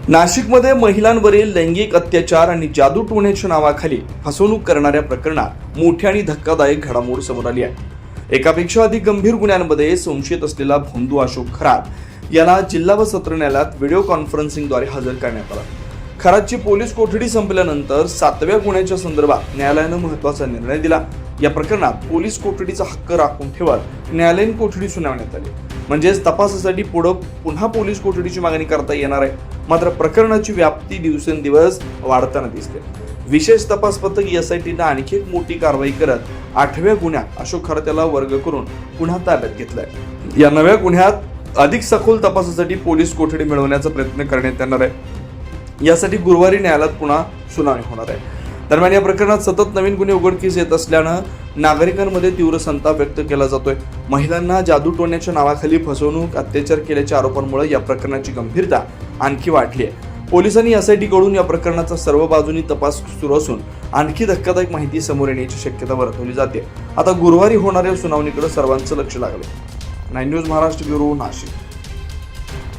नाशिकमध्ये महिलांवरील लैंगिक अत्याचार आणि जादू टोण्याच्या नावाखाली फसवणूक करणाऱ्या प्रकरणात मोठी आणि धक्कादायक घडामोड समोर आली आहे। एकापेक्षा अधिक गंभीर गुन्ह्यांमध्ये संशयित असलेला भोंदू अशोक खरात याला जिल्हा व सत्र न्यायालयात व्हिडिओ कॉन्फरन्सिंगद्वारे हजर करण्यात आला। खरातची पोलीस कोठडी संपल्यानंतर 7व्या गुन्ह्याच्या संदर्भात न्यायालयानं महत्त्वाचा निर्णय दिला। या प्रकरणात पोलीस कोठडीचा हक्क राखून ठेवत न्यायालयीन कोठडी सुनावण्यात आली। म्हणजेच तपासासाठी पुन्हा पोलीस कोठडीची मागणी करता येणार आहे। मात्र प्रकरणाची व्याप्ती दिवसेंदिवस वाढताना दिसते। विशेष तपास पथक SITनं आणखी एक मोठी कारवाई करत 8व्या गुन्ह्यात अशोक खरात याला वर्ग करून पुन्हा ताब्यात घेतलाय। या नव्या गुन्ह्यात अधिक सखोल तपासासाठी पोलीस कोठडी मिळवण्याचा प्रयत्न करण्यात येणार आहे। यासाठी गुरुवारी न्यायालयात पुन्हा सुनावणी होणार आहे। दरम्यान या प्रकरणात सतत नवीन गुन्हे उघडकीस येत असल्यानं नागरिकांमध्ये तीव्र संताप व्यक्त केला जातोय। महिलांना जादू टोण्याच्या नावाखाली फसवणूक, अत्याचार केल्याच्या आरोपांमुळे या प्रकरणाची गंभीरता आणखी वाढली आहे। पोलिसांनी SIT कडून या प्रकरणाचा सर्व बाजूंनी तपास सुरू असून आणखी धक्कादायक माहिती समोर येण्याची शक्यता वर्तवली जाते। आता गुरुवारी होणाऱ्या सुनावणीकडे सर्वांचं लक्ष लागले। 9 न्यूज महाराष्ट्र ब्युरो, नाशिक।